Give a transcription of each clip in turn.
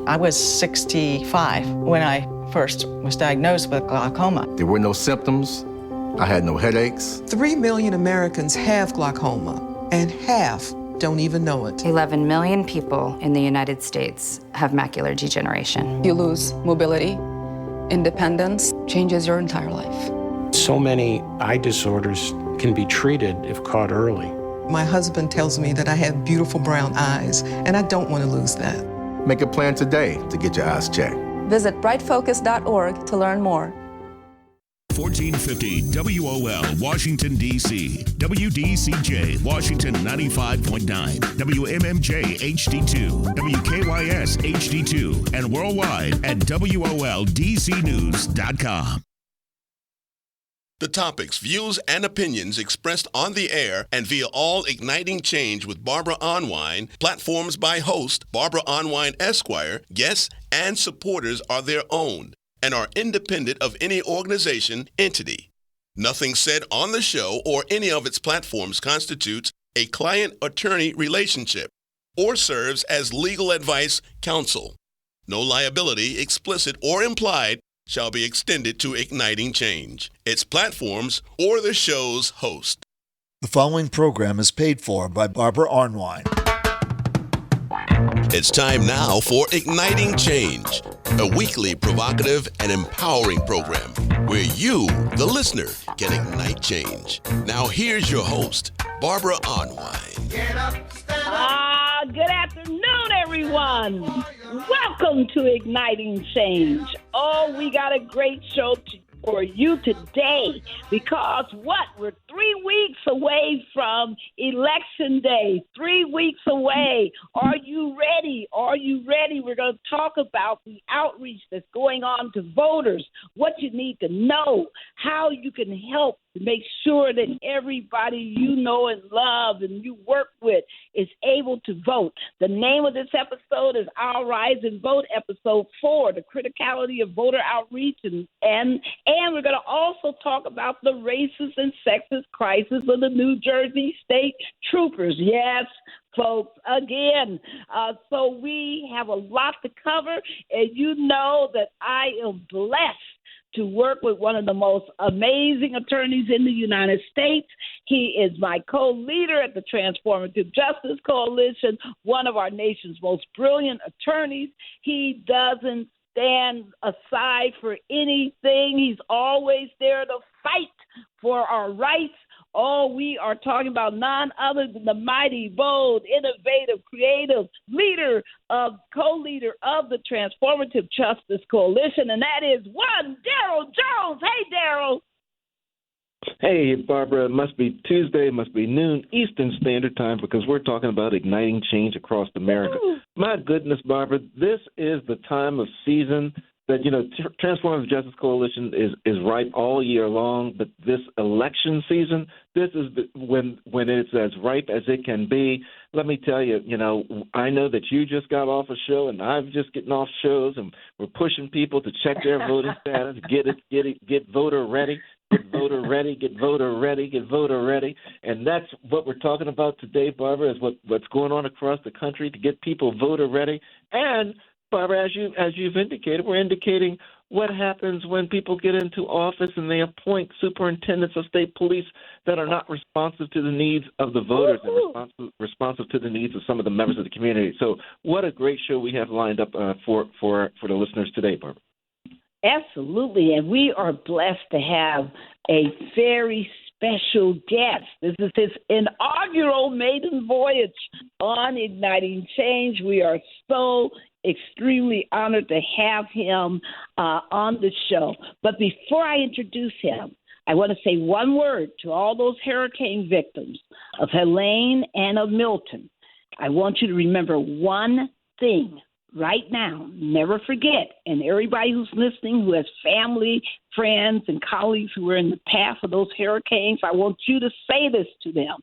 I was 65 when I first was diagnosed with glaucoma. There were no symptoms. I had no headaches. 3 million Americans have glaucoma, and half don't even know it. 11 million people in the United States have macular degeneration. You lose mobility, independence, changes your entire life. So many eye disorders can be treated if caught early. My husband tells me that I have beautiful brown eyes, and I don't want to lose that. Make a plan today to get your eyes checked. Visit brightfocus.org to learn more. 1450 WOL, Washington, D.C. WDCJ, Washington 95.9. WMMJ HD2. WKYS HD2. And worldwide at WOLDCnews.com. The topics, views, and opinions expressed on the air and via All Igniting Change with Barbara Arnwine, platforms by host Barbara Arnwine Esquire, guests, and supporters are their own and are independent of any organization, entity. Nothing said on the show or any of its platforms constitutes a client-attorney relationship or serves as legal advice counsel. No liability, explicit or implied, shall be extended to Igniting Change, its platforms, or the show's host. The following program is paid for by Barbara Arnwine. It's time now for Igniting Change, a weekly provocative and empowering program where you, the listener, can ignite change. Now here's your host, Barbara Arnwine. Get up, stand up. Good afternoon, everyone. Welcome to Igniting Change. Oh, we got a great show for you today because we're 3 weeks away from Election Day. 3 weeks away. Are you ready? Are you ready? We're going to talk about the outreach that's going on to voters, what you need to know, how you can help to make sure that everybody you know and love and you work with is able to vote. The name of this episode is Our Rise and Vote, episode 4, the criticality of voter outreach, and we're going to also talk about the racist and sexist crisis of the New Jersey State Troopers. Yes, folks, again. So we have a lot to cover, and you know that I am blessed to work with one of the most amazing attorneys in the United States. He is my co-leader at the Transformative Justice Coalition, one of our nation's most brilliant attorneys. He doesn't stand aside for anything. He's always there to fight for our rights. Oh, we are talking about none other than the mighty, bold, innovative, creative leader, co-leader of the Transformative Justice Coalition, and that is one Daryl Jones. Hey, Daryl. Hey, Barbara, it must be Tuesday, it must be noon Eastern Standard Time because we're talking about igniting change across America. Ooh. My goodness, Barbara, this is the time of season that, Transformative Justice Coalition is ripe all year long, but this election season, this is when it's as ripe as it can be. Let me tell you, I know that you just got off a show and I'm just getting off shows, and we're pushing people to check their voting status, get voter ready. Get voter ready, get voter ready, get voter ready. And that's what we're talking about today, Barbara, is what's going on across the country to get people voter ready. And, Barbara, as you've indicated, we're indicating what happens when people get into office and they appoint superintendents of state police that are not responsive to the needs of the voters and responsive to the needs of some of the members of the community. So what a great show we have lined up for the listeners today, Barbara. Absolutely, and we are blessed to have a very special guest. This is his inaugural maiden voyage on Igniting Change. We are so extremely honored to have him on the show. But before I introduce him, I want to say one word to all those hurricane victims of Helene and of Milton. I want you to remember one thing. Right now, never forget, and everybody who's listening who has family, friends, and colleagues who were in the path of those hurricanes, I want you to say this to them.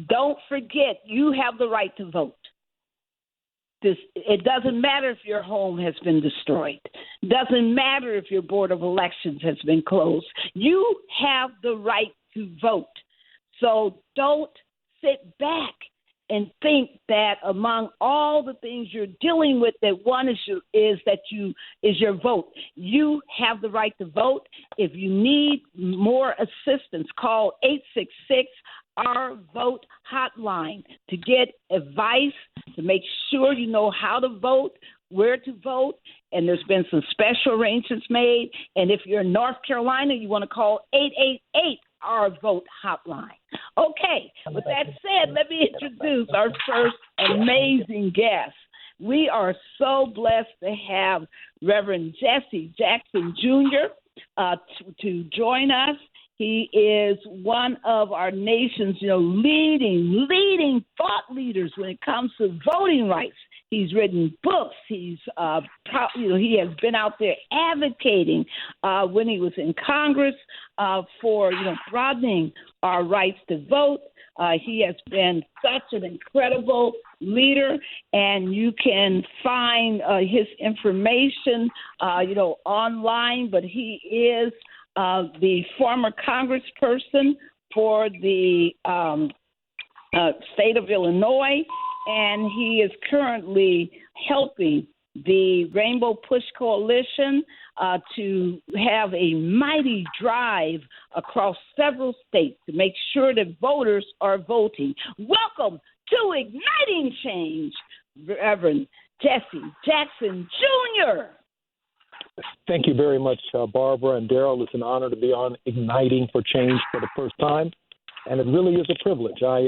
Don't forget, you have the right to vote. It doesn't matter if your home has been destroyed. It doesn't matter if your board of elections has been closed. You have the right to vote. So don't sit back and think that among all the things you're dealing with, that one is your vote. You have the right to vote. If you need more assistance, call 866 Our Vote Hotline to get advice, to make sure you know how to vote, where to vote, and there's been some special arrangements made. And if you're in North Carolina, you want to call 888 Our Vote Hotline. Okay, with that said, let me introduce our first amazing guest. We are so blessed to have Reverend Jesse Jackson Jr. To join us. He is one of our nation's, leading thought leaders when it comes to voting rights. He's written books. He has been out there advocating when he was in Congress for broadening our rights to vote. He has been such an incredible leader, and you can find his information, online. But he is the former congressperson for the state of Illinois, and he is currently helping the Rainbow Push Coalition to have a mighty drive across several states to make sure that voters are voting. Welcome to Igniting Change, Reverend Jesse Jackson Jr. Thank you very much, Barbara and Daryl. It's an honor to be on Igniting for Change for the first time, and it really is a privilege. I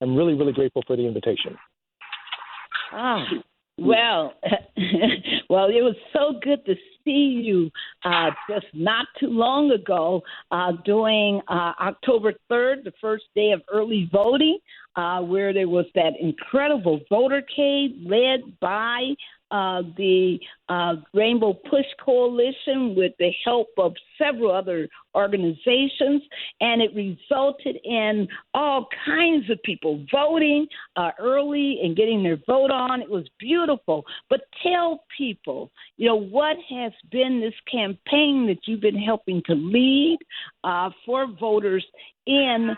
am really, really grateful for the invitation. Well, it was so good to see you just not too long ago during October 3rd, the first day of early voting, where there was that incredible votercade led by the Rainbow Push Coalition with the help of several other organizations, and it resulted in all kinds of people voting early and getting their vote on. It was beautiful. But tell people, what has been this campaign that you've been helping to lead for voters in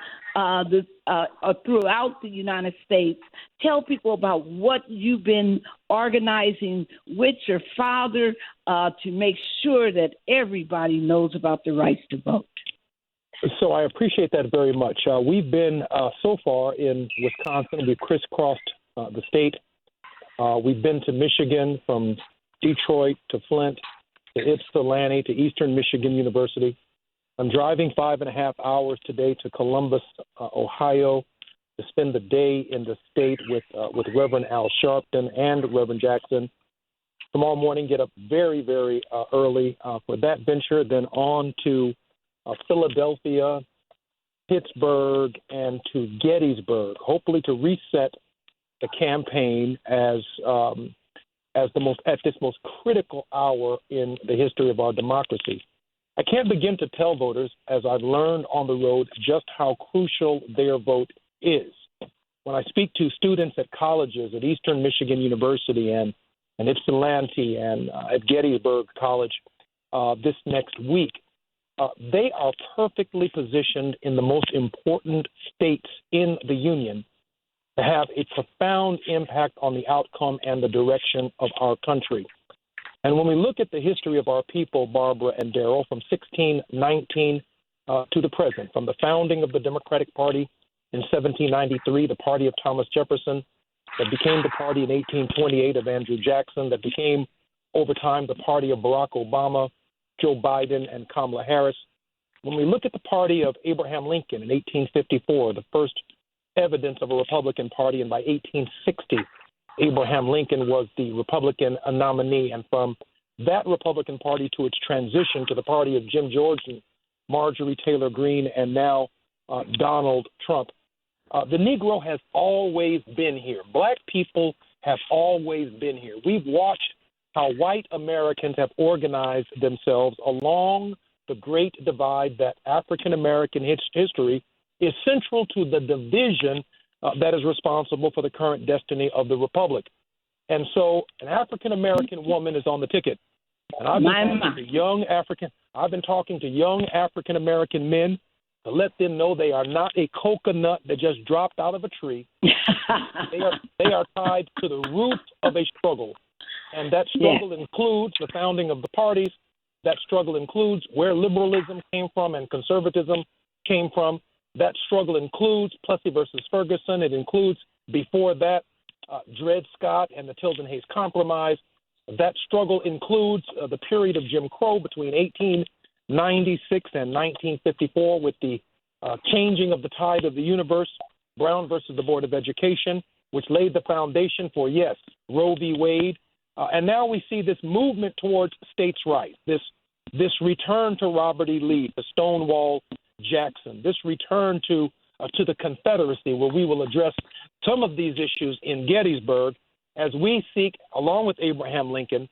throughout the United States. Tell people about what you've been organizing with your father to make sure that everybody knows about the rights to vote. So I appreciate that very much. We've been so far in Wisconsin. We've crisscrossed the state. We've been to Michigan, from Detroit to Flint to Ypsilanti to Eastern Michigan University. I'm driving 5.5 hours today to Columbus, Ohio, to spend the day in the state with Reverend Al Sharpton and Reverend Jackson. Tomorrow morning, get up very, very early for that venture, then on to Philadelphia, Pittsburgh, and to Gettysburg, hopefully to reset the campaign at this most critical hour in the history of our democracy. I can't begin to tell voters, as I've learned on the road, just how crucial their vote is. When I speak to students at colleges at Eastern Michigan University and Ypsilanti and at Gettysburg College this next week, they are perfectly positioned in the most important states in the Union to have a profound impact on the outcome and the direction of our country. And when we look at the history of our people, Barbara and Daryl, from 1619 to the present, from the founding of the Democratic Party in 1793, the party of Thomas Jefferson, that became the party in 1828 of Andrew Jackson, that became, over time, the party of Barack Obama, Joe Biden, and Kamala Harris. When we look at the party of Abraham Lincoln in 1854, the first evidence of a Republican Party, and by 1860, Abraham Lincoln was the Republican nominee. And from that Republican Party to its transition to the party of Jim Jordan, Marjorie Taylor Greene, and now Donald Trump, the Negro has always been here. Black people have always been here. We've watched how white Americans have organized themselves along the great divide that African American history is central to the division that is responsible for the current destiny of the republic. And so an African American woman is on the ticket. And I've been talking to young African American men to let them know they are not a coconut that just dropped out of a tree. They are tied to the root of a struggle. And that struggle includes the founding of the parties. That struggle includes where liberalism came from and conservatism came from. That struggle includes Plessy versus Ferguson. It includes, before that, Dred Scott and the Tilden Hayes Compromise. That struggle includes the period of Jim Crow between 1896 and 1954 with the changing of the tide of the universe, Brown versus the Board of Education, which laid the foundation for, yes, Roe v. Wade. And now we see this movement towards states' rights, this return to Robert E. Lee, to Stonewall Jackson, this return to the Confederacy, where we will address some of these issues in Gettysburg as we seek, along with Abraham Lincoln,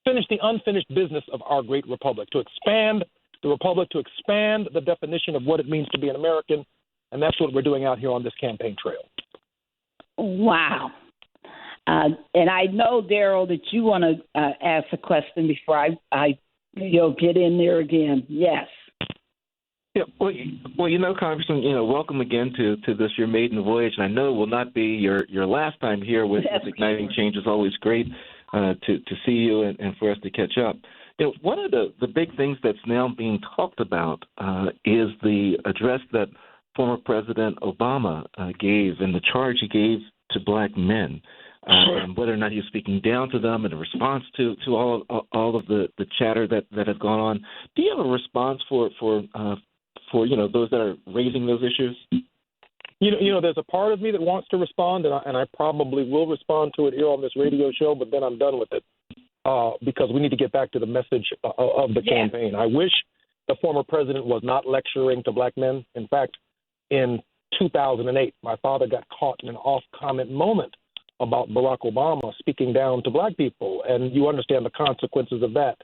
finish the unfinished business of our great republic, to expand the republic, to expand the definition of what it means to be an American. And that's what we're doing out here on this campaign trail. Wow. And I know, Daryl, that you want to ask a question before I get in there again. Yes. Yeah, well, Congressman, welcome again to this, your maiden voyage. And I know it will not be your last time here with Igniting Change. It's always great to see you and for us to catch up. One of the big things that's now being talked about is the address that former President Obama gave and the charge he gave to black men. And whether or not he's speaking down to them in response to all of the chatter that has gone on. Do you have a response for those that are raising those issues? There's a part of me that wants to respond, and I probably will respond to it here on this radio show, but then I'm done with it because we need to get back to the message of the campaign. I wish the former president was not lecturing to black men. In fact, in 2008, my father got caught in an off-comment moment about Barack Obama speaking down to black people, and you understand the consequences of that.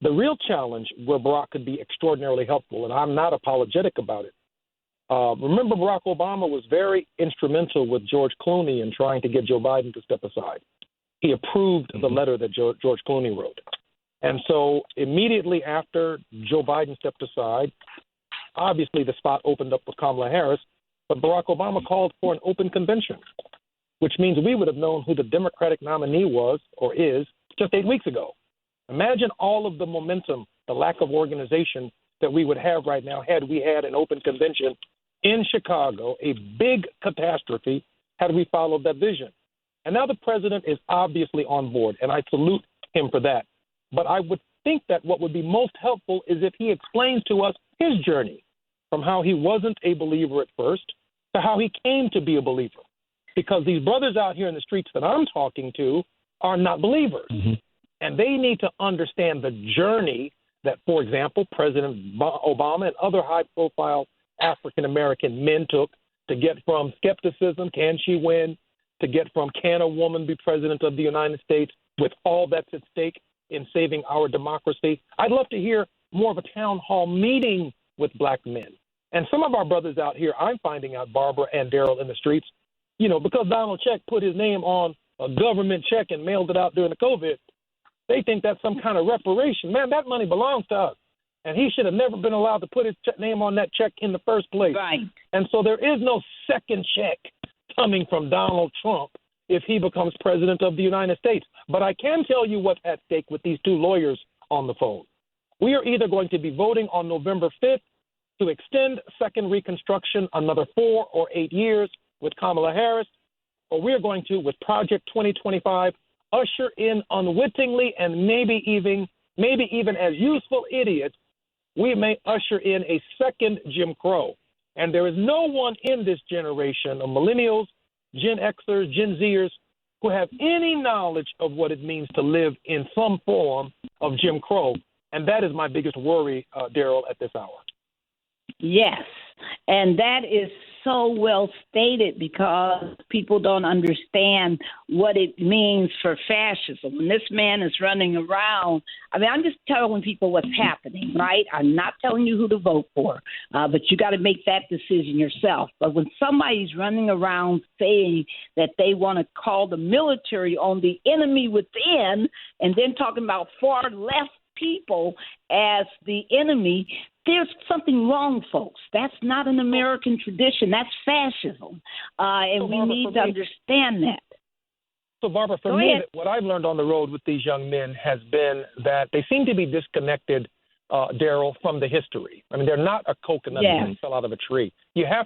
The real challenge where Barack could be extraordinarily helpful, and I'm not apologetic about it. Remember, Barack Obama was very instrumental with George Clooney in trying to get Joe Biden to step aside. He approved the letter that George Clooney wrote. And so immediately after Joe Biden stepped aside, obviously the spot opened up with Kamala Harris, but Barack Obama called for an open convention, which means we would have known who the Democratic nominee was or is just 8 weeks ago. Imagine all of the momentum, the lack of organization that we would have right now had we had an open convention in Chicago, a big catastrophe had we followed that vision. And now the president is obviously on board, and I salute him for that. But I would think that what would be most helpful is if he explains to us his journey from how he wasn't a believer at first to how he came to be a believer. Because these brothers out here in the streets that I'm talking to are not believers. Mm-hmm. And they need to understand the journey that, for example, President Obama and other high-profile African-American men took to get from skepticism, can she win, to get from can a woman be president of the United States with all that's at stake in saving our democracy. I'd love to hear more of a town hall meeting with black men. And some of our brothers out here, I'm finding out, Barbara and Daryl, in the streets, because Donald Check put his name on a government check and mailed it out during the COVID, they think that's some kind of reparation. Man, that money belongs to us. And he should have never been allowed to put his name on that check in the first place. Right. And so there is no second check coming from Donald Trump if he becomes president of the United States. But I can tell you what's at stake with these two lawyers on the phone. We are either going to be voting on November 5th to extend Second Reconstruction another 4 or 8 years with Kamala Harris, or we are going to, with Project 2025, usher in unwittingly and maybe even as useful idiots, we may usher in a second Jim Crow. And there is no one in this generation of millennials, Gen Xers, Gen Zers, who have any knowledge of what it means to live in some form of Jim Crow. And that is my biggest worry, Daryl, at this hour. Yes, and that is so well stated because people don't understand what it means for fascism. When this man is running around, I'm just telling people what's happening, right? I'm not telling you who to vote for, but you got to make that decision yourself. But when somebody's running around saying that they want to call the military on the enemy within and then talking about far left people as the enemy, there's something wrong, folks. That's not an American tradition. That's fascism. And we need to understand that. So, Barbara, for me, what I've learned on the road with these young men has been that they seem to be disconnected, Daryl, from the history. I mean, they're not a coconut that fell out of a tree. You have